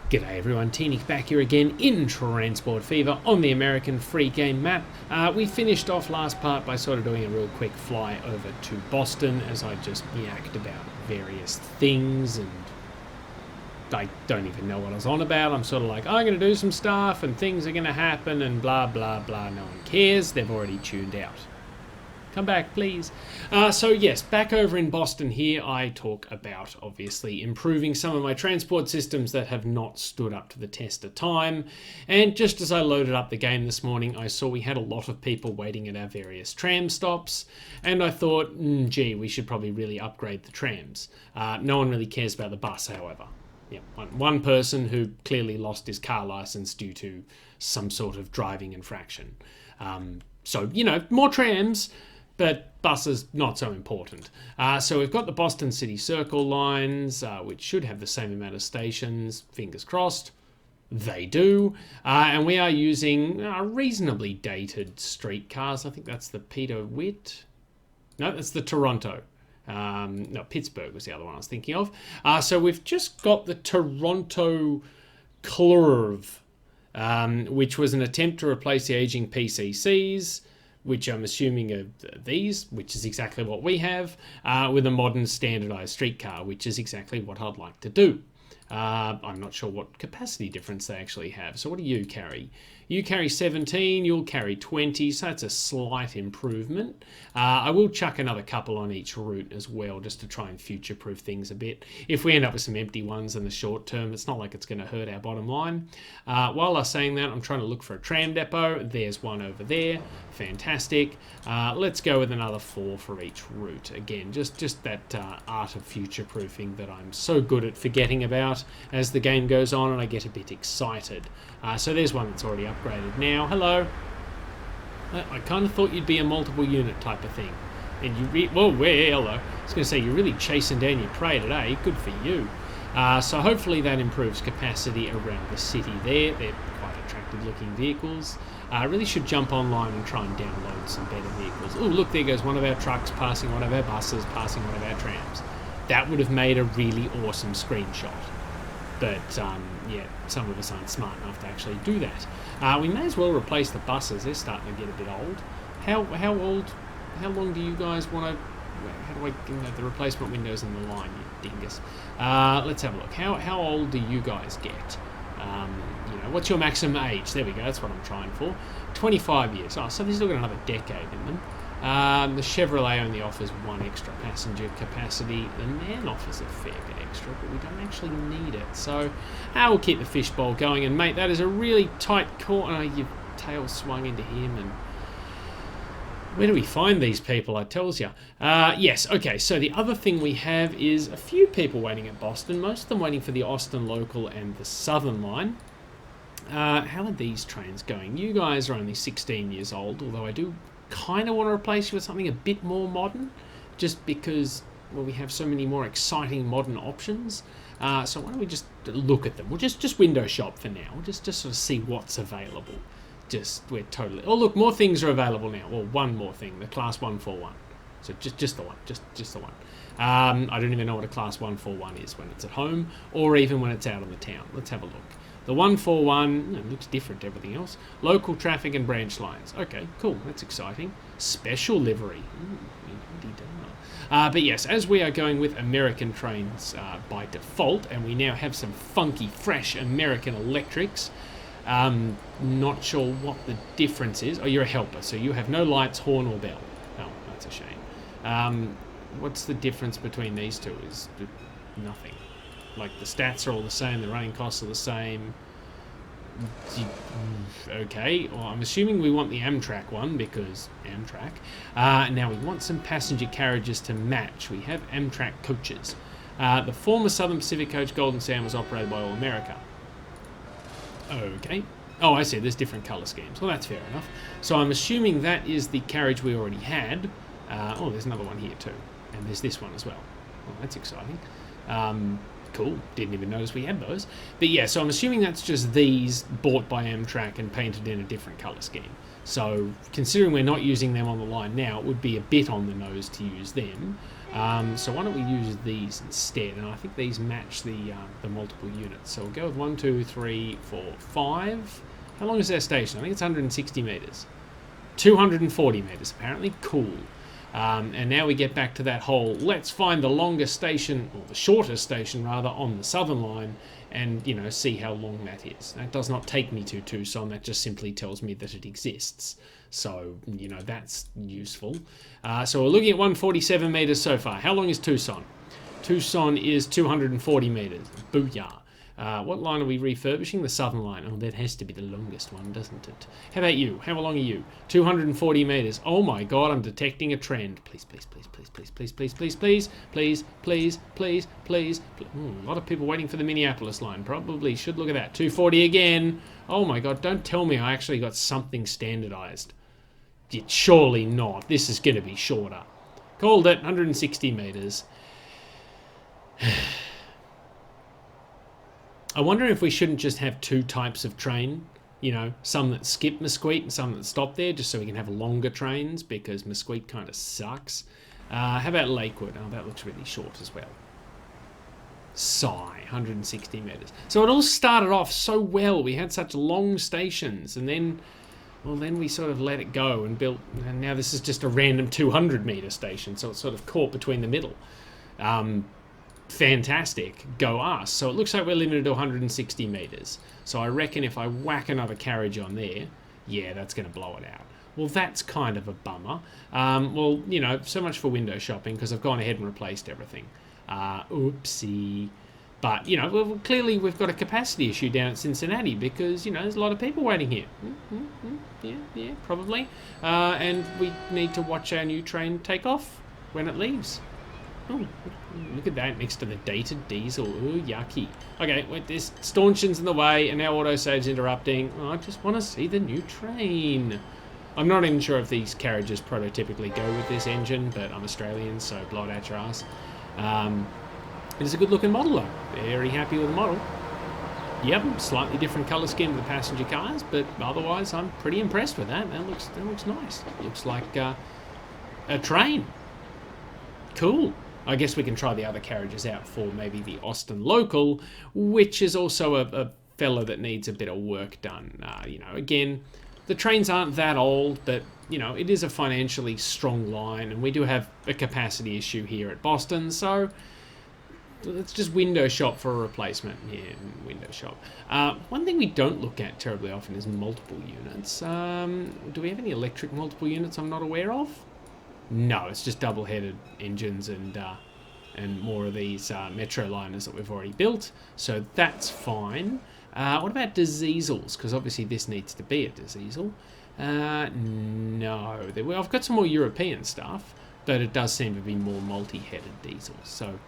G'day everyone, Teenick back here again in Transport Fever on the American free game map. We finished off last part by sort of doing a real quick fly over to Boston as I just yacked about various things and I don't even know what I was on about. I'm sort of like, I'm going to do some stuff and things are going to happen and blah blah blah. No one cares, they've already tuned out. Come back, please. So yes, back over in Boston here, I talk about, obviously, improving some of my transport systems that have not stood up to the test of time. And just as I loaded up the game this morning, I saw we had a lot of people waiting at our various tram stops. And I thought, gee, we should probably really upgrade the trams. No one really cares about the bus, however. Yeah, one person who clearly lost his car license due to some sort of driving infraction. So, you know, more trams, but buses not so important. So we've got the Boston City Circle lines, which should have the same amount of stations, fingers crossed. They do. And we are using reasonably dated streetcars. I think that's the Peter Witt. No, that's the Toronto. No, Pittsburgh was the other one I was thinking of. So we've just got the Toronto Clurv, which was an attempt to replace the aging PCCs, which I'm assuming are these, which is exactly what we have, with a modern standardized streetcar, which is exactly what I'd like to do. I'm not sure what capacity difference they actually have. So what do you carry? You carry 17, you'll carry 20, so that's a slight improvement. I will chuck another couple on each route as well, just to try and future-proof things a bit. If we end up with some empty ones in the short term, it's not like it's going to hurt our bottom line. While I'm saying that, I'm trying to look for a tram depot. There's one over there. Fantastic. Let's go with another 4 for each route. Again, just that art of future-proofing that I'm so good at forgetting about as the game goes on and I get a bit excited. So there's one that's already upgraded now. Hello. I kind of thought you'd be a multiple unit type of thing. And you hello. I was going to say, you're really chasing down your prey today. Good for you. So hopefully that improves capacity around the city there. They're quite attractive looking vehicles. I really should jump online and try and download some better vehicles. Oh, look, there goes one of our trucks passing one of our buses, passing one of our trams. That would have made a really awesome screenshot. But, yeah, some of us aren't smart enough to actually do that. We may as well replace the buses. They're starting to get a bit old. How long do you guys want to... How do I... the replacement window's in the line, you dingus. Let's have a look. How old do you guys get? You know, what's your maximum age? There we go. That's what I'm trying for. 25 years. Oh, so they've still got another decade in them. The Chevrolet only offers 1 extra passenger capacity. The Man offers a fair bit extra, but we don't actually need it. So we'll keep the fishbowl going. And mate, that is a really tight corner. Your tail swung into him. And where do we find these people? I tells you. Yes, okay. So the other thing we have is a few people waiting at Boston. Most of them waiting for the Austin local and the Southern line. How are these trains going? You guys are only 16 years old, although I do kind of want to replace you with something a bit more modern, just because, well, we have so many more exciting modern options. So why don't we just look at them? We'll just window shop for now. We'll just sort of see what's available. We're totally... Oh, look, more things are available now. Well, one more thing, the Class 141. So just the one, just the one. I don't even know what a Class 141 is when it's at home, or even when it's out on the town. Let's have a look. The 141, it looks different to everything else. Local traffic and branch lines. Okay, cool, that's exciting. Special livery. But yes, as we are going with American trains by default, and we now have some funky, fresh American electrics, not sure what the difference is. Oh, you're a helper, so you have no lights, horn, or bell. Oh, that's a shame. What's the difference between these two? Is nothing. Like, the stats are all the same, the running costs are the same. Okay, well, I'm assuming we want the Amtrak one, because Amtrak. Now, we want some passenger carriages to match. We have Amtrak coaches. The former Southern Pacific coach Golden Sand was operated by All America. Okay. Oh, I see, there's different colour schemes. Well, that's fair enough. So I'm assuming that is the carriage we already had. Oh, there's another one here too. And there's this one as well. Well, that's exciting. Cool, didn't even notice we had those. But yeah, so I'm assuming that's just these bought by Amtrak and painted in a different colour scheme. So considering we're not using them on the line now, it would be a bit on the nose to use them. So why don't we use these instead? And I think these match the multiple units. So we'll go with 1, 2, 3, 4, 5. How long is their station? I think it's 160 meters. 240 meters, apparently. Cool. And now we get back to that whole, let's find the longest station, or the shortest station rather, on the southern line, and, you know, see how long that is. That does not take me to Tucson, that just simply tells me that it exists. So, you know, that's useful. So we're looking at 147 meters so far. How long is Tucson? Tucson is 240 meters. Booyah. What line are we refurbishing? The southern line. Oh, that has to be the longest one, doesn't it? How about you? How long are you? 240 meters. Oh my god, I'm detecting a trend. Please, please, please, please, please, please, please, please, please, please, please, please, please. A lot of people waiting for the Minneapolis line. Probably should look at that. 240 again. Oh my god, don't tell me I actually got something standardized. Surely not. This is going to be shorter. Called it. 160 meters. I wonder if we shouldn't just have two types of train, you know, some that skip Mesquite and some that stop there, just so we can have longer trains, because Mesquite kind of sucks. How about Lakewood? Oh, that looks really short as well. Sigh, 160 meters. So it all started off so well. We had such long stations, and then, well, then we sort of let it go and built, and now this is just a random 200-meter station, so it's sort of caught between the middle. Fantastic, go us. So it looks like we're limited to 160 meters. So I reckon if I whack another carriage on there, yeah, that's going to blow it out. Well, that's kind of a bummer. Well, you know, so much for window shopping, because I've gone ahead and replaced everything. Oopsie. But, you know, well, clearly we've got a capacity issue down at Cincinnati, because, you know, there's a lot of people waiting here. Yeah, probably. And we need to watch our new train take off when it leaves. Oh, look at that next to the dated diesel. Ooh, yucky. Okay, wait, this stanchion's in the way, and now autosave's interrupting. Oh, I just want to see the new train. I'm not even sure if these carriages prototypically go with this engine, but I'm Australian, so blow it out your ass. It is a good looking model though. Very happy with the model. Yep, slightly different colour scheme to the passenger cars, but otherwise I'm pretty impressed with that. That looks nice. Looks like a train. Cool. I guess we can try the other carriages out for maybe the Austin local, which is also a fella that needs a bit of work done. You know, again, the trains aren't that old, but, you know, it is a financially strong line, and we do have a capacity issue here at Boston, so let's just window shop for a replacement. Yeah, window shop. One thing we don't look at terribly often is multiple units. Do we have any electric multiple units I'm not aware of? No, it's just double-headed engines and more of these metro liners that we've already built, so that's fine. What about diesels? Because obviously this needs to be a diesel. No, I've got some more European stuff, but it does seem to be more multi-headed diesels. So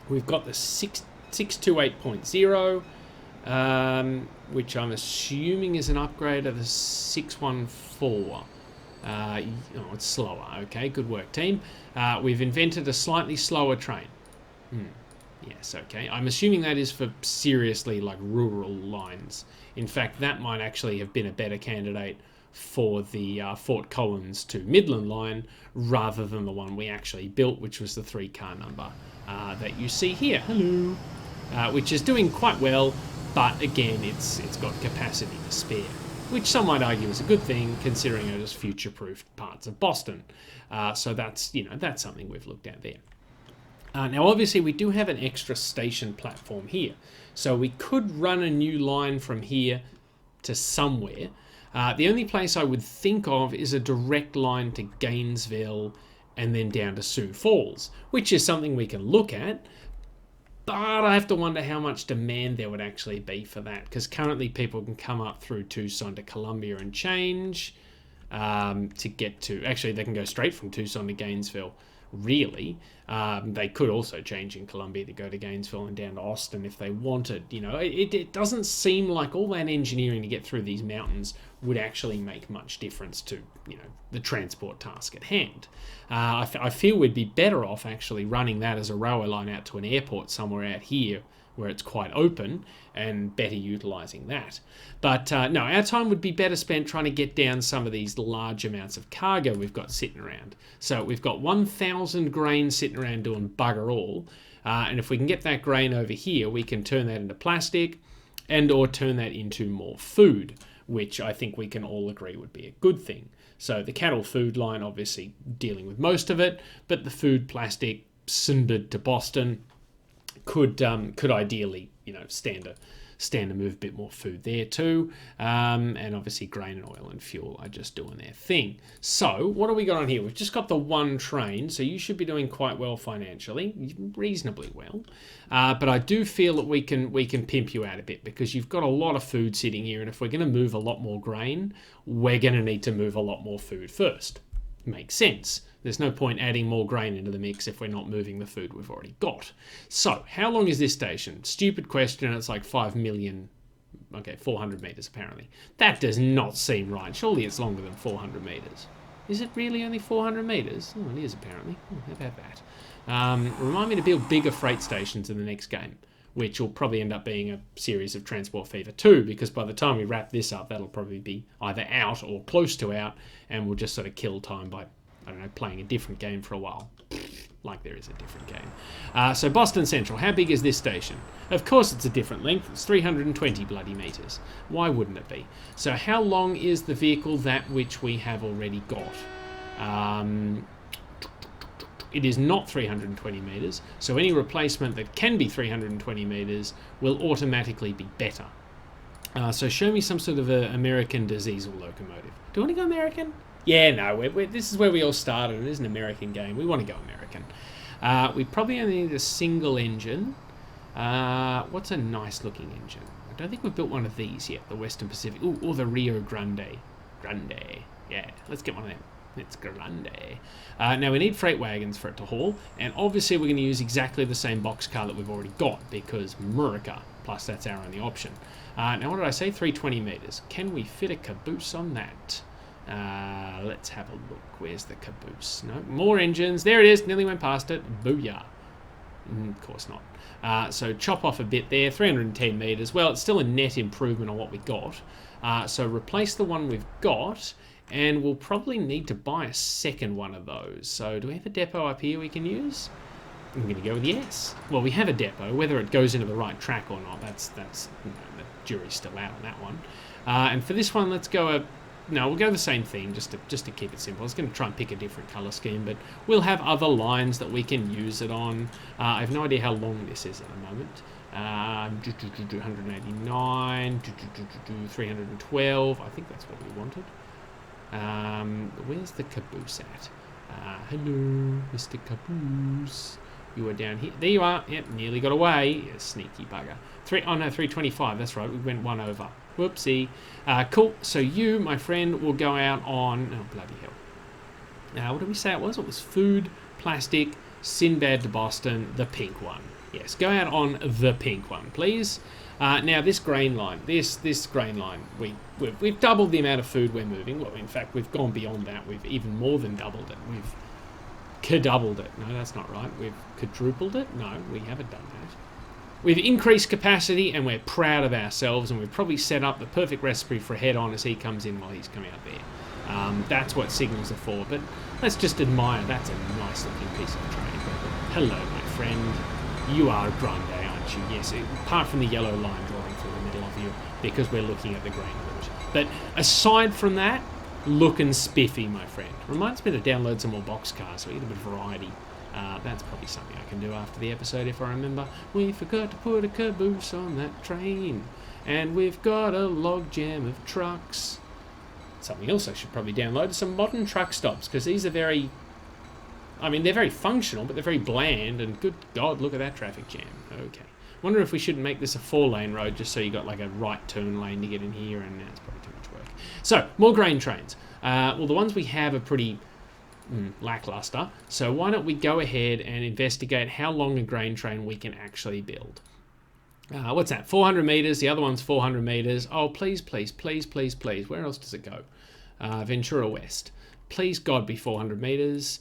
we've got the 628.0, which I'm assuming is an upgrade of the 614. Oh, it's slower. Okay, good work, team. We've invented a slightly slower train. Yes, okay. I'm assuming that is for seriously, like, rural lines. In fact, that might actually have been a better candidate for the Fort Collins to Midland line, rather than the one we actually built, which was the 3-car number that you see here. Hello. Which is doing quite well, but again, it's got capacity to spare, which some might argue is a good thing, considering it is future-proofed parts of Boston. So that's, you know, that's something we've looked at there. Now, obviously, we do have an extra station platform here, so we could run a new line from here to somewhere. The only place I would think of is a direct line to Gainesville and then down to Sioux Falls, which is something we can look at. But I have to wonder how much demand there would actually be for that, because currently people can come up through Tucson to Columbia and change to get to... Actually, they can go straight from Tucson to Gainesville, really. They could also change in Columbia to go to Gainesville and down to Austin if they wanted. You know, it doesn't seem like all that engineering to get through these mountains would actually make much difference to, you know, the transport task at hand. I feel we'd be better off actually running that as a railway line out to an airport somewhere out here, where it's quite open, and better utilising that. But no, our time would be better spent trying to get down some of these large amounts of cargo we've got sitting around. So we've got 1,000 grain sitting around doing bugger all, and if we can get that grain over here, we can turn that into plastic and or turn that into more food, which I think we can all agree would be a good thing. So the cattle food line obviously dealing with most of it, but the food plastic cindered to Boston could ideally, stand to move a bit more food there too. And obviously grain and oil and fuel are just doing their thing. So what do we got on here? We've just got the one train, so you should be doing quite well financially, reasonably well. But I do feel that we can pimp you out a bit, because you've got a lot of food sitting here, and if we're going to move a lot more grain, we're going to need to move a lot more food first. Makes sense. There's no point adding more grain into the mix if we're not moving the food we've already got. So, how long is this station? Stupid question, it's like 5 million... Okay, 400 metres apparently. That does not seem right. Surely it's longer than 400 metres. Is it really only 400 metres? Oh, it is apparently. Oh, how about that? Remind me to build bigger freight stations in the next game, which will probably end up being a series of Transport Fever 2, because by the time we wrap this up, that'll probably be either out or close to out, and we'll just sort of kill time by, I don't know, playing a different game for a while. Like there is a different game. So Boston Central, how big is this station? Of course it's a different length. It's 320 bloody metres. Why wouldn't it be? So how long is the vehicle that which we have already got? It is not 320 metres, so any replacement that can be 320 metres will automatically be better. So show me some sort of a American diesel locomotive. Do you want to go American? Yeah, no, this is where we all started. It is an American game. We want to go American. We probably only need a single engine. What's a nice looking engine? I don't think we've built one of these yet, the Western Pacific. Ooh, or the Rio Grande. Yeah, let's get one of them. It's grande. Now we need freight wagons for it to haul, and obviously we're going to use exactly the same boxcar that we've already got, because America, plus that's our only option. Now what did I say? 320 metres. Can we fit a caboose on that? Let's have a look. Where's the caboose? No, more engines. There it is. Nearly went past it. Booyah. Of course not. So chop off a bit there. 310 metres. Well, it's still a net improvement on what we got. So replace the one we've got, and we'll probably need to buy a second one of those. So do we have a depot up here we can use? I'm going to go with yes. Well, we have a depot. Whether it goes into the right track or not, that's the jury's still out on that one. And for this one, let's go no, we'll go the same thing, just to keep it simple. I was going to try and pick a different colour scheme, but we'll have other lines that we can use it on. I have no idea how long this is at the moment. 189, 312. I think that's what we wanted. Where's the caboose at? Hello, Mr. Caboose. You are down here. There you are. Yep, nearly got away. You sneaky bugger. 325. That's right. We went one over. Whoopsie. Cool. So you, my friend, will go out on... Oh, bloody hell. What did we say it was? It was food, plastic, Sinbad to Boston, the pink one. Yes, go out on the pink one, please. Now, this grain line, this grain line, we've doubled the amount of food we're moving. Well, in fact, we've gone beyond that. We've even more than doubled it. We've quadrupled it. No, that's not right. We've quadrupled it? No, we haven't done that. We've increased capacity, and we're proud of ourselves, and we've probably set up the perfect recipe for a head-on as he comes in while he's coming out there. That's what signals are for, but let's just admire. That's a nice-looking piece of train. Hello, my friend. You are grande, aren't you? Yes, apart from the yellow line drawing through the middle of you, because we're looking at the grain route. But aside from that, looking spiffy, my friend. Reminds me to download some more boxcars so we get a bit of variety. That's probably something I can do after the episode if I remember. We forgot to put a caboose on that train, and we've got a log jam of trucks. Something else I should probably download is some modern truck stops, because these are very... I mean, they're very functional, but they're very bland, and good God, look at that traffic jam. Okay. Wonder if we shouldn't make this a 4-lane road, just so you got like a right turn lane to get in here, and that's probably too much work. So, more grain trains. Well, the ones we have are pretty lackluster, so why don't we go ahead and investigate how long a grain train we can actually build. What's that? 400 metres, the other one's 400 metres. Oh, please, please, please, please, please. Where else does it go? Ventura West. Please, God, be 400 metres.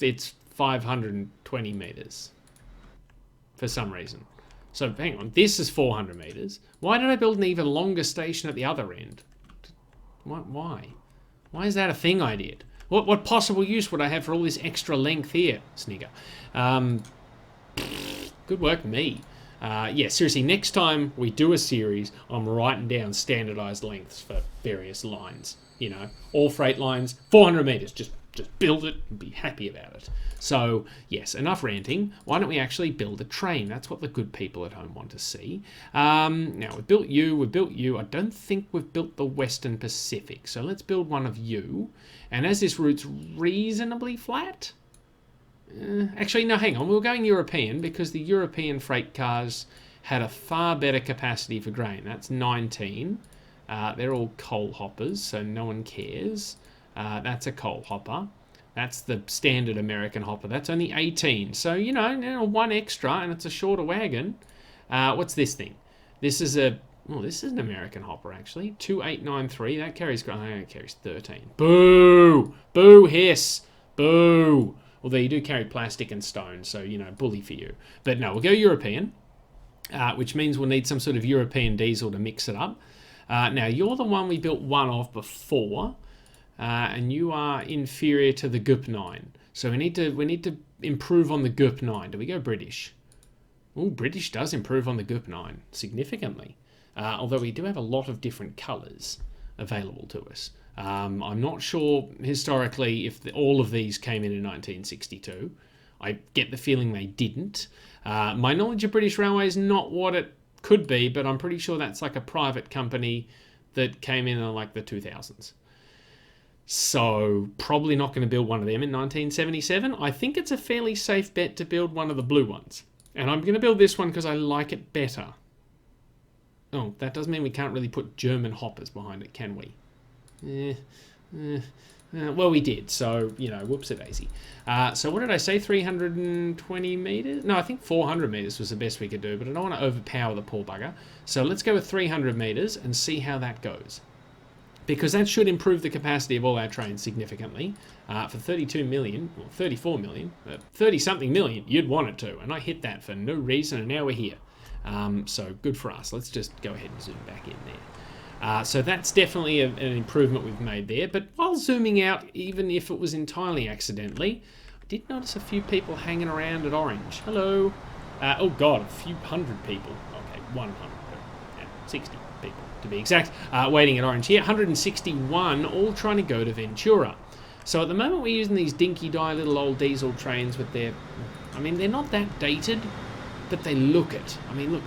It's 520 metres. for some reason. So hang on, this is 400 meters. Why did I build an even longer station at the other end? Why? Why is that a thing I did? What possible use would I have for all this extra length here? Snigger. Good work, me. Yeah, seriously, next time we do a series, I'm writing down standardized lengths for various lines. You know, all freight lines, 400 meters. Just build it and be happy about it. So, yes, enough ranting. Why don't we actually build a train? That's what the good people at home want to see. Now, we've built you. I don't think we've built the Western Pacific. So let's build one of you. And as this route's reasonably flat... actually, no, hang on. We were going European because the European freight cars had a far better capacity for grain. That's 19. They're all coal hoppers, so no one cares. That's a coal hopper. That's the standard American hopper. That's only 18. So, you know, one extra, and it's a shorter wagon. What's this thing? This is a... Well, this is an American hopper, actually. 2893. That carries... Oh, it carries 13. Boo! Boo, hiss! Boo! Although you do carry plastic and stone, so, you know, bully for you. But no, we'll go European, which means we'll need some sort of European diesel to mix it up. Now, you're the one we built one of before, and you are inferior to the GUP9. So we need to improve on the GUP9. Do we go British? Oh, British does improve on the GUP9 significantly. Although we do have a lot of different colours available to us. I'm not sure historically if all of these came in 1962. I get the feeling they didn't. My knowledge of British Railway is not what it could be, but I'm pretty sure that's like a private company that came in like the 2000s. So probably not going to build one of them in 1977. I think it's a fairly safe bet to build one of the blue ones. And I'm going to build this one because I like it better. Oh, that does mean we can't really put German hoppers behind it, can we? Well, we did, so, you know, whoops-a-daisy. So what did I say, 320 meters? No, I think 400 meters was the best we could do, but I don't want to overpower the poor bugger. So let's go with 300 meters and see how that goes. Because that should improve the capacity of all our trains significantly. For 32 million, or 34 million, 30-something million, you'd want it to. And I hit that for no reason, and now we're here. So good for us. Let's just go ahead and zoom back in there. So that's definitely an improvement we've made there. But while zooming out, even if it was entirely accidentally, I did notice a few people hanging around at Orange. Hello. Oh God, a few hundred people. Okay, 100. Yeah, 60 people to be exact. Waiting at Orange here. 161, all trying to go to Ventura. So at the moment we're using these dinky-die little old diesel trains with their... I mean, they're not that dated, but they look it. I mean, look,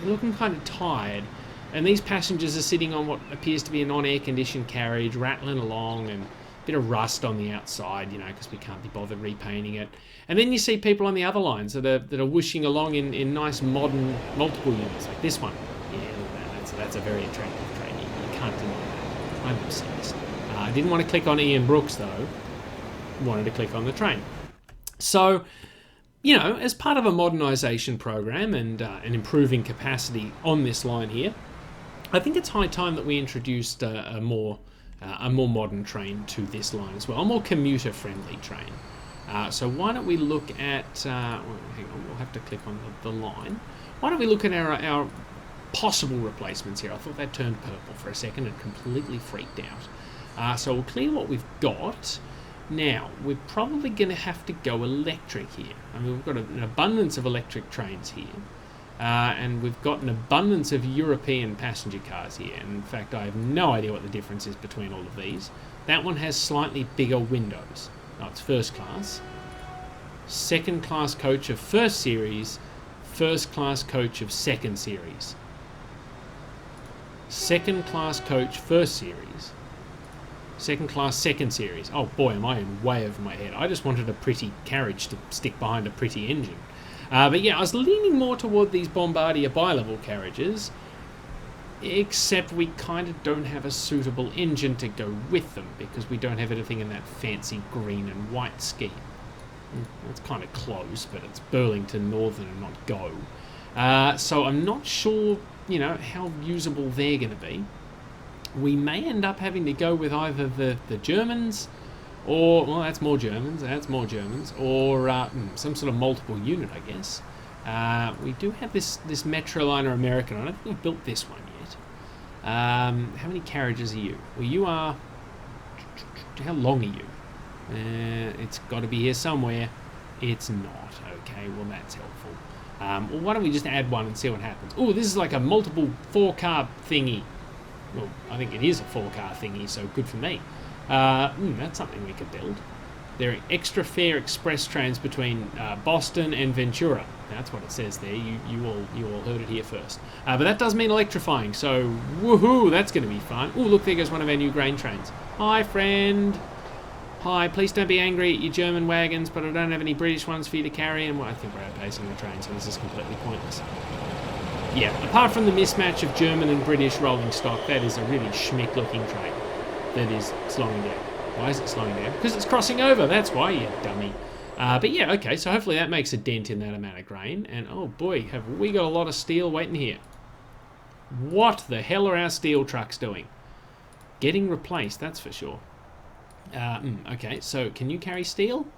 they're looking kind of tired. And these passengers are sitting on what appears to be a non-air conditioned carriage, rattling along, and a bit of rust on the outside, you know, because we can't be bothered repainting it. And then you see people on the other lines that are whooshing along in nice modern multiple units, like this one. Yeah, look at that. That's a very attractive train. You can't deny that. I'm obsessed. I didn't want to click on Ian Brooks, though. Wanted to click on the train. So, you know, as part of a modernisation program and improving capacity on this line here, I think it's high time that we introduced a more modern train to this line as well, a more commuter-friendly train. So why don't we look at... well, hang on, we'll have to click on the line. Why don't we look at our possible replacements here? I thought that turned purple for a second and completely freaked out. So we'll clear what we've got. Now, we're probably going to have to go electric here. I mean, we've got an abundance of electric trains here. And we've got an abundance of European passenger cars here. And in fact, I have no idea what the difference is between all of these. That one has slightly bigger windows. Oh, it's first class. Second class coach of first series. First class coach of second series. Second class coach first series. Second class second series. Oh boy, am I in way over my head. I just wanted a pretty carriage to stick behind a pretty engine. But yeah, I was leaning more toward these Bombardier bi-level carriages, except we kind of don't have a suitable engine to go with them because we don't have anything in that fancy green and white scheme. It's kind of close, but it's Burlington Northern and not Go. So I'm not sure, you know, how usable they're going to be. We may end up having to go with either the Germans, or, well, that's more Germans, or some sort of multiple unit, I guess. We do have this Metroliner American. I don't think we've built this one yet. How many carriages are you? Well, you are... How long are you? It's got to be here somewhere. It's not. Okay, well, that's helpful. Well, why don't we just add one and see what happens? Oh, this is like a multiple 4-car thingy. Well, I think it is a 4-car thingy, so good for me. That's something we could build. There are extra fare express trains between Boston and Ventura. That's what it says there. You all heard it here first. But that does mean electrifying, so woohoo, that's going to be fun. Oh, look, there goes one of our new grain trains. Hi, friend. Hi, please don't be angry at your German wagons, but I don't have any British ones for you to carry, and well, I think we're outpacing the train, so this is completely pointless. Yeah, apart from the mismatch of German and British rolling stock, that is a really schmick-looking train that is slowing down. Why is it slowing down? Because it's crossing over, that's why, you dummy. But yeah, okay, so hopefully that makes a dent in that amount of grain, and oh boy, have we got a lot of steel waiting here. What the hell are our steel trucks doing? Getting replaced, that's for sure. Okay, so can you carry steel?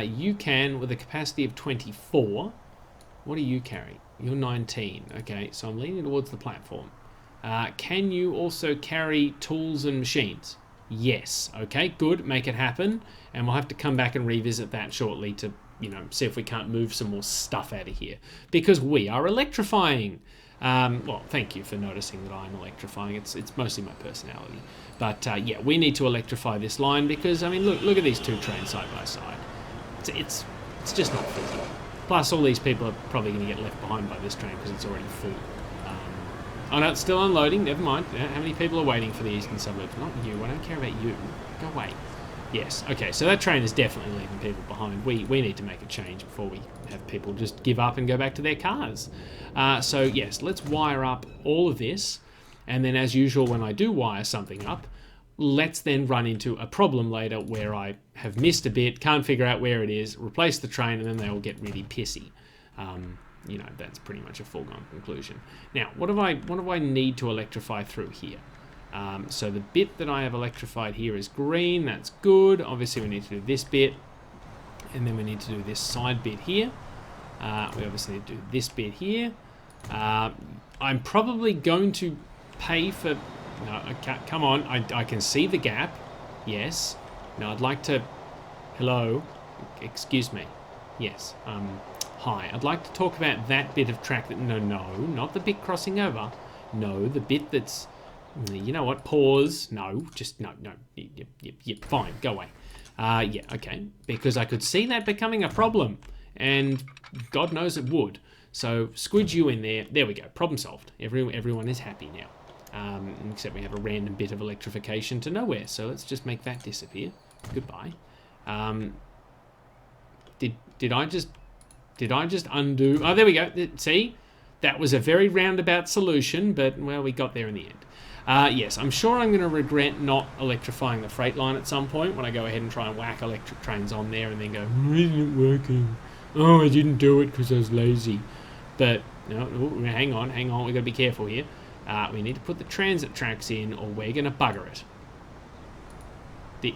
You can with a capacity of 24. What do you carry? You're 19. Okay, so I'm leaning towards the platform. Can you also carry tools and machines? Yes. Okay, good. Make it happen. And we'll have to come back and revisit that shortly to, you know, see if we can't move some more stuff out of here. Because we are electrifying. Well, thank you for noticing that I'm electrifying. It's mostly my personality. But yeah, we need to electrify this line because, I mean, look at these two trains side by side. It's just not feasible. Plus, all these people are probably going to get left behind by this train because it's already full. Oh no, it's still unloading. Never mind. How many people are waiting for the eastern suburbs? Not you. I don't care about you. Go away. Yes. Okay. So that train is definitely leaving people behind. We need to make a change before we have people just give up and go back to their cars. So yes, let's wire up all of this, and then as usual, when I do wire something up, let's then run into a problem later where I have missed a bit, can't figure out where it is, replace the train, and then they all get really pissy. You know, that's pretty much a foregone conclusion. Now, what do I need to electrify through here? So the bit that I have electrified here is green. That's good. Obviously, we need to do this bit, and then we need to do this side bit here. We obviously need to do this bit here. I'm probably going to pay for... No, come on. I can see the gap. Yes. Now, I'd like to... Hello? Excuse me. Yes. Hi. I'd like to talk about that bit of track that... No, not the bit crossing over. No, the bit that's... You know what? Pause. No, just... No. Yep, fine. Go away. Yeah, okay. Because I could see that becoming a problem. And God knows it would. So, squidge you in there. There we go. Problem solved. Everyone is happy now. Except we have a random bit of electrification to nowhere. So, let's just make that disappear. Goodbye. Did I just undo... Oh, there we go. See? That was a very roundabout solution, but, well, we got there in the end. Yes, I'm sure I'm going to regret not electrifying the freight line at some point when I go ahead and try and whack electric trains on there and then go, isn't it working? Oh, I didn't do it because I was lazy. But, no, hang on, we've got to be careful here. We need to put the transit tracks in or we're going to bugger it.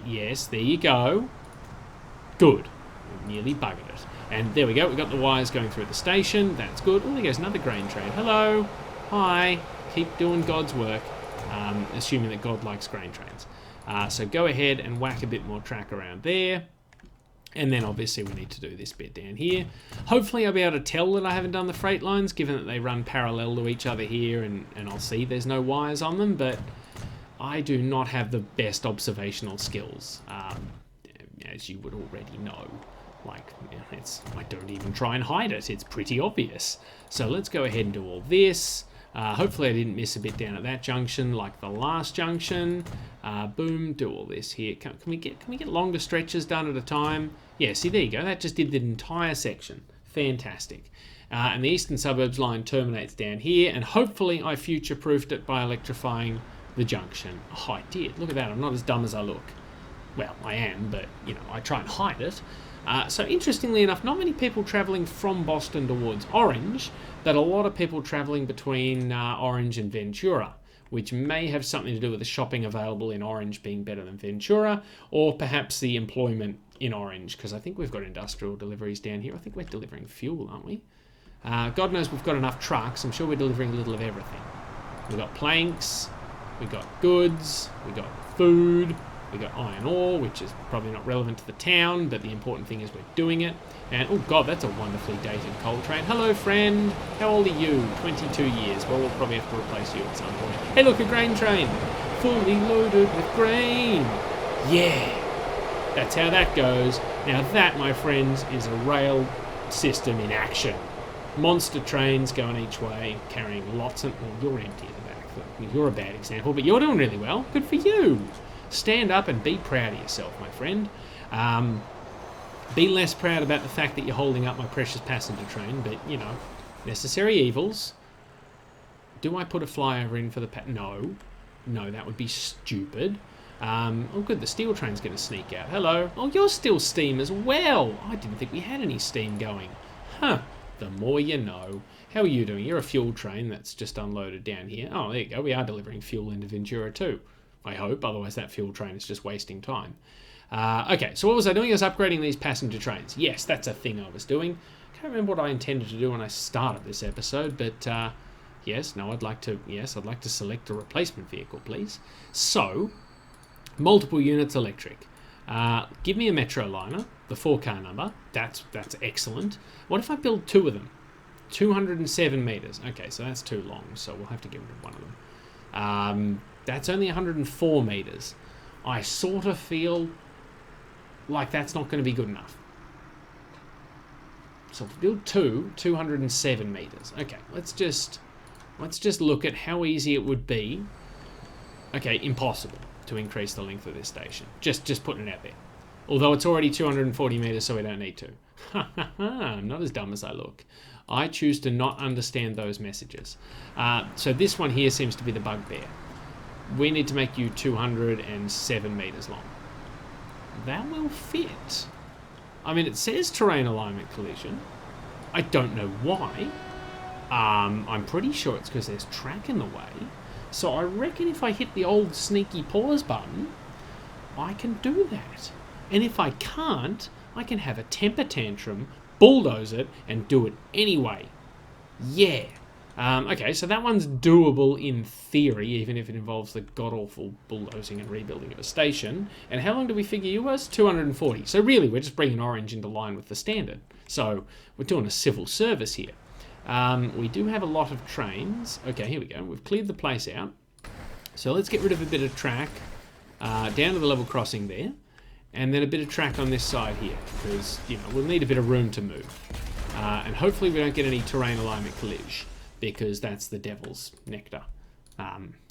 Yes, there you go. Good. We've nearly buggered it. And there we go, we've got the wires going through the station. That's good. Oh, there goes another grain train. Hello. Hi. Keep doing God's work. Assuming that God likes grain trains. So go ahead and whack a bit more track around there. And then obviously we need to do this bit down here. Hopefully I'll be able to tell that I haven't done the freight lines, given that they run parallel to each other here, and I'll see there's no wires on them, but I do not have the best observational skills, as you would already know. Like, I don't even try and hide it. It's pretty obvious. So let's go ahead and do all this. Hopefully I didn't miss a bit down at that junction, like the last junction. Boom, do all this here. Can we get longer stretches done at a time? Yeah, see, there you go. That just did the entire section. Fantastic. And the eastern suburbs line terminates down here, and hopefully I future-proofed it by electrifying the junction. Oh, I did. Look at that. I'm not as dumb as I look. Well, I am, but, you know, I try and hide it. So interestingly enough, not many people travelling from Boston towards Orange, but a lot of people travelling between Orange and Ventura, which may have something to do with the shopping available in Orange being better than Ventura, or perhaps the employment in Orange, because I think we've got industrial deliveries down here. I think we're delivering fuel, aren't we? God knows we've got enough trucks. I'm sure we're delivering a little of everything. We've got planks, we've got goods, we've got food, we've got iron ore, which is probably not relevant to the town, but the important thing is we're doing it. And, oh God, that's a wonderfully dated coal train. Hello, friend. How old are you? 22 years. Well, we'll probably have to replace you at some point. Hey, look, a grain train. Fully loaded with grain. Yeah. That's how that goes. Now that, my friends, is a rail system in action. Monster trains going each way, carrying lots of... Well, you're empty at the back. You're a bad example, but you're doing really well. Good for you. Stand up and be proud of yourself, my friend. Be less proud about the fact that you're holding up my precious passenger train, but, you know, necessary evils. Do I put a flyover in for the... No. No, that would be stupid. Oh, good, the steel train's going to sneak out. Hello. Oh, you're still steam as well. I didn't think we had any steam going. Huh. The more you know. How are you doing? You're a fuel train that's just unloaded down here. Oh, there you go. We are delivering fuel into Ventura too. I hope. Otherwise, that fuel train is just wasting time. Okay, so what was I doing? I was upgrading these passenger trains. Yes, that's a thing I was doing. Can't remember what I intended to do when I started this episode, but yes, no, I'd like to select a replacement vehicle, please. So, multiple units electric. Give me a Metro liner, the 4-car number. That's excellent. What if I build 2 of them? 207 meters. Okay, so that's too long, so we'll have to get rid of one of them. That's only 104 meters. I sort of feel like that's not going to be good enough. So if we build 207 meters. Okay, let's just look at how easy it would be. Okay, impossible to increase the length of this station. Just putting it out there. Although it's already 240 meters, so we don't need to. I'm not as dumb as I look. I choose to not understand those messages. So this one here seems to be the bugbear. We need to make you 207 meters long. That will fit. I mean, it says terrain alignment collision. I don't know why. I'm pretty sure it's because there's track in the way. So I reckon if I hit the old sneaky pause button, I can do that. And if I can't, I can have a temper tantrum, bulldoze it, and do it anyway. Yeah. Okay, so that one's doable in theory, even if it involves the god-awful bulldozing and rebuilding of a station. And how long do we figure you was? 240. So really, we're just bringing Orange into line with the standard. So we're doing a civil service here. We do have a lot of trains. Okay, here we go. We've cleared the place out. So let's get rid of a bit of track down to the level crossing there. And then a bit of track on this side here, because, you know, we'll need a bit of room to move. And hopefully we don't get any terrain alignment collision, because that's the devil's nectar,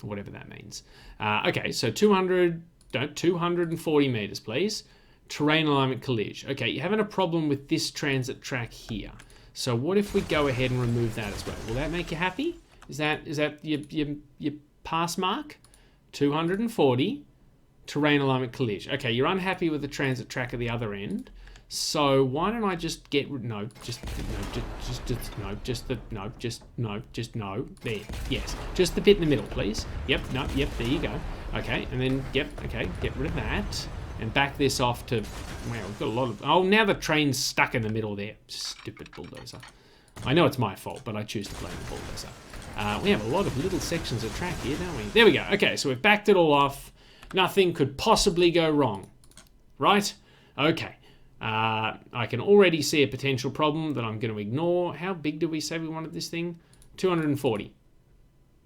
whatever that means. Okay, so 240 meters, please. Terrain alignment collision. Okay, you're having a problem with this transit track here. So what if we go ahead and remove that as well? Will that make you happy? Is that your pass mark? 240. Terrain alignment collision. Okay, you're unhappy with the transit track at the other end. So why don't I just get no, there, yes, just the bit in the middle, please. Yep, no, yep, there you go. Okay, and then yep, okay, get rid of that and back this off to. Wow, we've got a lot of. Oh, now the train's stuck in the middle there. Stupid bulldozer. I know it's my fault, but I choose to blame the bulldozer. We have a lot of little sections of track here, don't we? There we go. Okay, so we've backed it all off. Nothing could possibly go wrong, right? Okay. I can already see a potential problem that I'm going to ignore. How big did we say we wanted this thing? 240.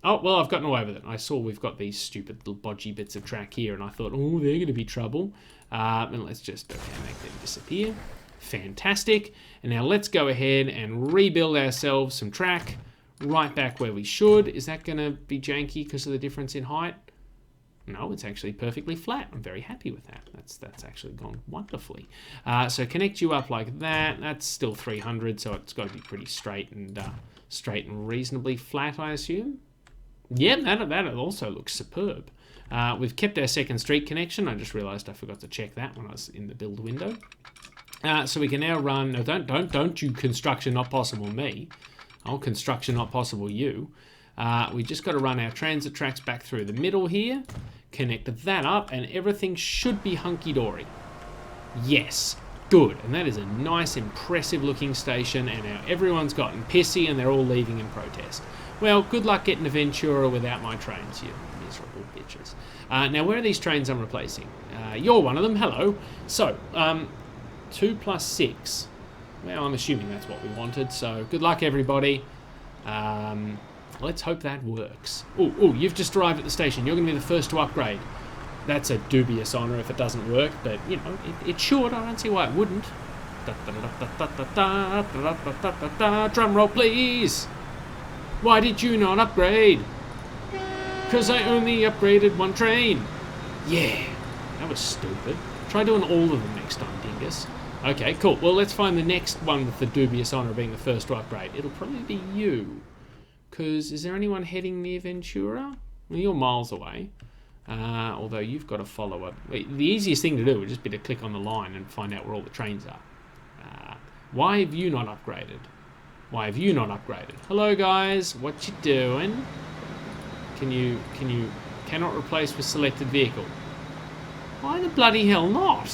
Oh, well, I've gotten away with it. I saw we've got these stupid little bodgy bits of track here, and I thought, oh, they're going to be trouble. And let's just, okay, make them disappear. Fantastic. And now let's go ahead and rebuild ourselves some track right back where we should. Is that going to be janky because of the difference in height? No, it's actually perfectly flat. I'm very happy with that. That's actually gone wonderfully. So connect you up like that. That's still 300, so it's got to be pretty straight and reasonably flat, I assume. Yeah, that also looks superb. We've kept our second street connection. I just realised I forgot to check that when I was in the build window. So we can now run. No, don't you construction not possible me. Oh, construction not possible you. We just got to run our transit tracks back through the middle here, connect that up, and everything should be hunky-dory. Yes. Good, and that is a nice, impressive-looking station, and now everyone's gotten pissy and they're all leaving in protest. Well, good luck getting a Ventura without my trains, you miserable bitches. Now, where are these trains I'm replacing? You're one of them, hello. So, 2 plus 6. Well, I'm assuming that's what we wanted, so good luck, everybody. Let's hope that works. Oh, you've just arrived at the station. You're going to be the first to upgrade. That's a dubious honour if it doesn't work, but, you know, it should. I don't see why it wouldn't. Drum roll, please! Why did you not upgrade? Because I only upgraded one train. Yeah, that was stupid. Try doing all of them next time, dingus. Okay, cool. Well, let's find the next one with the dubious honour of being the first to upgrade. It'll probably be you. Because is there anyone heading near Ventura? Well, you're miles away. Although you've got to follow up. The easiest thing to do would just be to click on the line and find out where all the trains are. Why have you not upgraded? Why have you not upgraded? Hello guys, what you doing? Cannot replace with selected vehicle. Why the bloody hell not?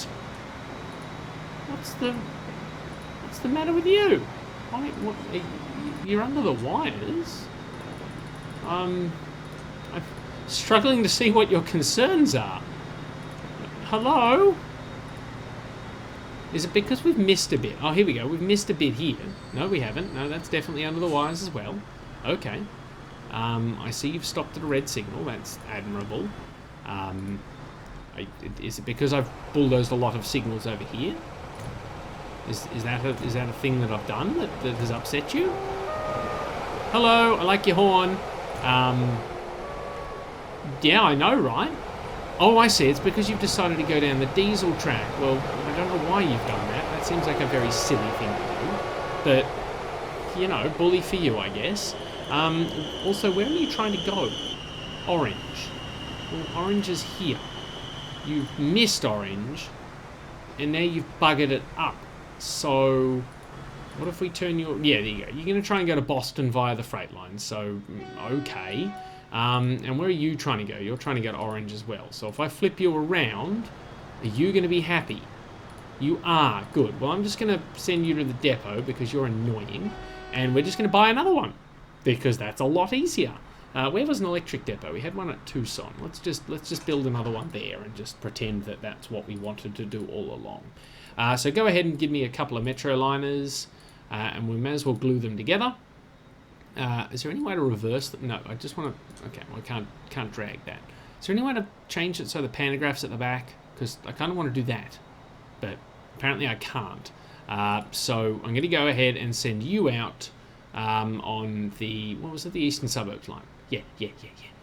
What's the matter with you? You're under the wires. I'm struggling to see what your concerns are. Hello? Is it because we've missed a bit? Oh, here we go. We've missed a bit here. No, we haven't. No, that's definitely under the wires as well. Okay. I see you've stopped at a red signal. That's admirable. Is it because I've bulldozed a lot of signals over here? Is that a thing that I've done that has upset you? Hello, I like your horn. Yeah, I know, right? Oh, I see. It's because you've decided to go down the diesel track. Well, I don't know why you've done that. That seems like a very silly thing to do. But, you know, bully for you, I guess. Also, where are you trying to go? Orange. Well, orange is here. You've missed orange, and now you've buggered it up. So, what if we turn your... Yeah, there you go. You're going to try and go to Boston via the freight line. So, okay. And where are you trying to go? You're trying to go to orange as well. So if I flip you around, are you going to be happy? You are. Good. Well, I'm just going to send you to the depot because you're annoying. And we're just going to buy another one because that's a lot easier. Where was an electric depot? We had one at Tucson. Let's just build another one there and just pretend that that's what we wanted to do all along. So go ahead and give me a couple of Metro liners, and we may as well glue them together. Is there any way to reverse them? No, I just want to... Okay, well, I can't drag that. Is there any way to change it so the pantograph's at the back? Because I kind of want to do that, but apparently I can't. So I'm going to go ahead and send you out on the... What was it? The Eastern Suburbs line. Yeah.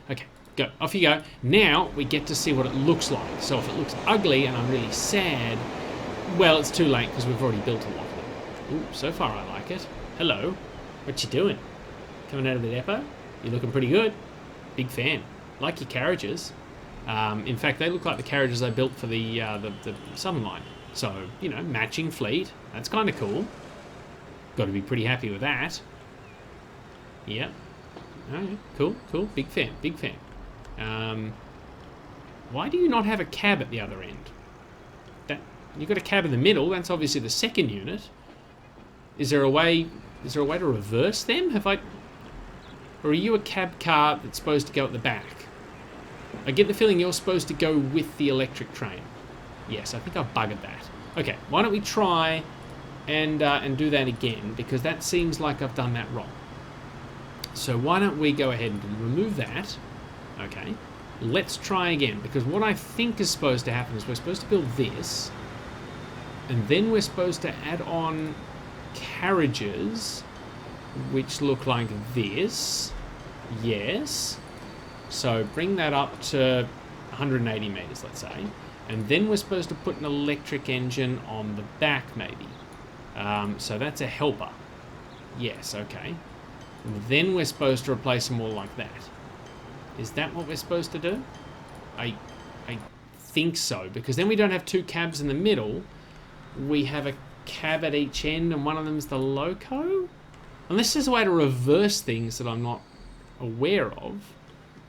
Okay, go. Off you go. Now we get to see what it looks like. So if it looks ugly and I'm really sad, well, it's too late because we've already built a lot of them. Ooh, so far I like it. Hello. What you doing? Coming out of the depot? You're looking pretty good. Big fan. Like your carriages. In fact, they look like the carriages I built for the Southern Line. So, you know, matching fleet. That's kind of cool. Got to be pretty happy with that. Yep. Oh, yeah. Cool. Big fan. Why do you not have a cab at the other end? You've got a cab in the middle. That's obviously the second unit. Is there a way to reverse them? Or are you a cab car that's supposed to go at the back? I get the feeling you're supposed to go with the electric train. Yes, I think I've buggered that. Okay, why don't we try and do that again, because that seems like I've done that wrong. So why don't we go ahead and remove that. Okay, let's try again, because what I think is supposed to happen is we're supposed to build this, and then we're supposed to add on carriages which look like this. Yes. So bring that up to 180 meters, let's say. And then we're supposed to put an electric engine on the back, maybe. So that's a helper. Yes, okay. And then we're supposed to replace them all like that. Is that what we're supposed to do? I think so, because then we don't have two cabs in the middle. We have a cab at each end, and one of them's the loco? Unless there's a way to reverse things that I'm not aware of.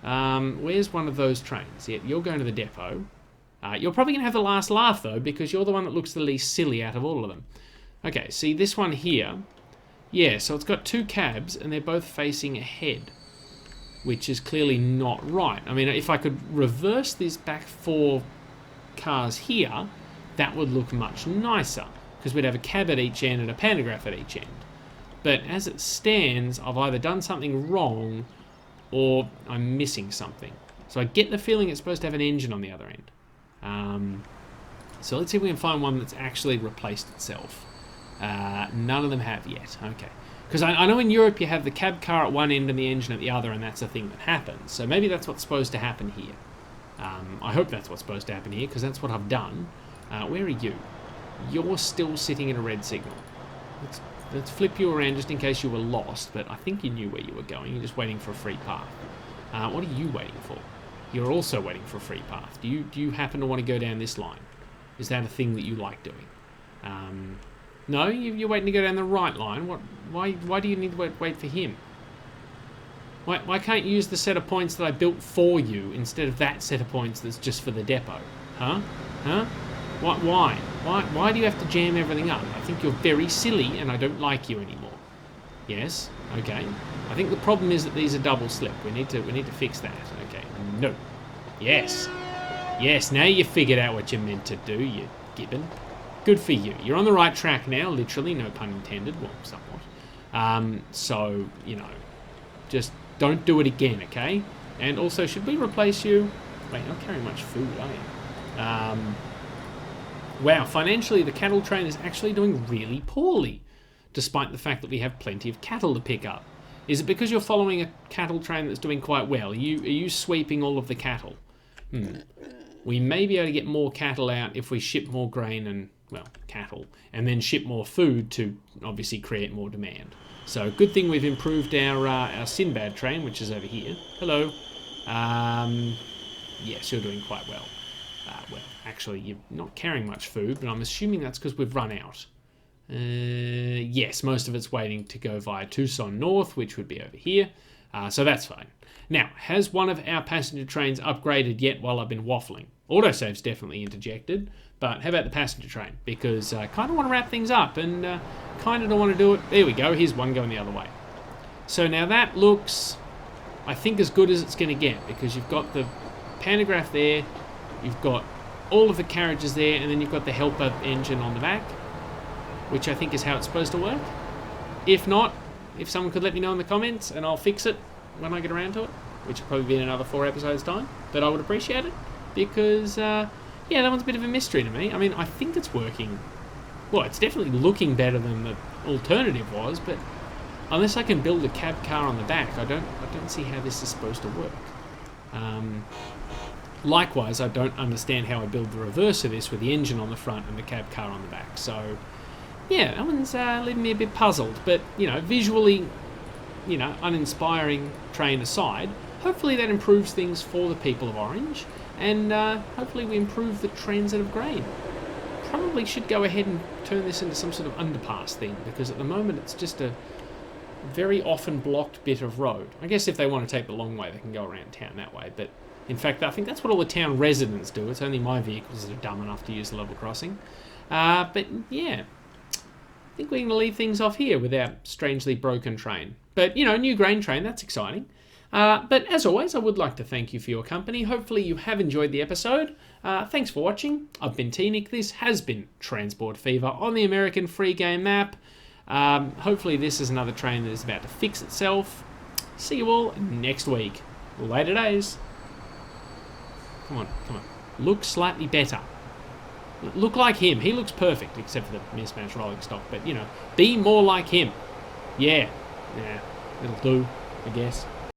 Where's one of those trains? Yeah, you're going to the depot. You're probably going to have the last laugh, though, because you're the one that looks the least silly out of all of them. Okay, see this one here? Yeah, so it's got 2 cabs, and they're both facing ahead, which is clearly not right. I mean, if I could reverse these back 4 cars here, that would look much nicer, because we'd have a cab at each end and a pantograph at each end. But as it stands, I've either done something wrong or I'm missing something. So I get the feeling it's supposed to have an engine on the other end. So let's see if we can find one that's actually replaced itself. None of them have yet. Okay. Because I know in Europe you have the cab car at one end and the engine at the other, and that's a thing that happens. So maybe that's what's supposed to happen here. I hope that's what's supposed to happen here, because that's what I've done. Where are you? You're still sitting in a red signal. Let's flip you around just in case you were lost, but I think you knew where you were going. You're just waiting for a free path. What are you waiting for? You're also waiting for a free path. Do you happen to want to go down this line? Is that a thing that you like doing? No, you're waiting to go down the right line. Why do you need to wait for him? Why can't you use the set of points that I built for you instead of that set of points that's just for the depot? Huh? Why do you have to jam everything up? I think you're very silly and I don't like you anymore. Yes? Okay. I think the problem is that these are double slip. We need to fix that. Okay. No. Yes. Yes, now you figured out what you're meant to do, you gibbon. Good for you. You're on the right track now, literally, no pun intended. Well, somewhat. So, you know, just don't do it again, okay? And also, should we replace you? Wait, you're not carrying much food, are you? Wow, financially, the cattle train is actually doing really poorly, despite the fact that we have plenty of cattle to pick up. Is it because you're following a cattle train that's doing quite well? Are you sweeping all of the cattle? We may be able to get more cattle out if we ship more grain and, well, cattle, and then ship more food to obviously create more demand. So good thing we've improved our Sinbad train, which is over here. Hello. Yes, you're doing quite well. Well, actually, you're not carrying much food, but I'm assuming that's because we've run out. Yes, most of it's waiting to go via Tucson North, which would be over here. So that's fine. Now, has one of our passenger trains upgraded yet while I've been waffling? Autosave's definitely interjected, but how about the passenger train? Because I kind of want to wrap things up and kind of don't want to do it. There we go, here's one going the other way. So now that looks, I think, as good as it's going to get, because you've got the pantograph there, you've got all of the carriages there, and then you've got the helper engine on the back, which I think is how it's supposed to work. If not, if someone could let me know in the comments, and I'll fix it when I get around to it, which will probably be in another 4 episodes time, but I would appreciate it, because, yeah, that one's a bit of a mystery to me. I mean, I think it's working. Well, it's definitely looking better than the alternative was, but unless I can build a cab car on the back, I don't see how this is supposed to work. Likewise, I don't understand how I build the reverse of this with the engine on the front and the cab car on the back. So, yeah, that one's leaving me a bit puzzled. But, you know, visually, you know, uninspiring train aside, hopefully that improves things for the people of Orange. And hopefully we improve the transit of grain. Probably should go ahead and turn this into some sort of underpass thing, because at the moment it's just a very often blocked bit of road. I guess if they want to take the long way, they can go around town that way. But in fact, I think that's what all the town residents do. It's only my vehicles that are dumb enough to use the level crossing. But yeah, I think we're going to leave things off here with our strangely broken train. But, you know, new grain train, that's exciting. But as always, I would like to thank you for your company. Hopefully you have enjoyed the episode. Thanks for watching. I've been T-Nick. This has been Transport Fever on the American free game map. Hopefully this is another train that is about to fix itself. See you all next week. Later days. Come on. Look slightly better. Look like him. He looks perfect, except for the mismatched rolling stock. But, you know, be more like him. Yeah, it'll do, I guess.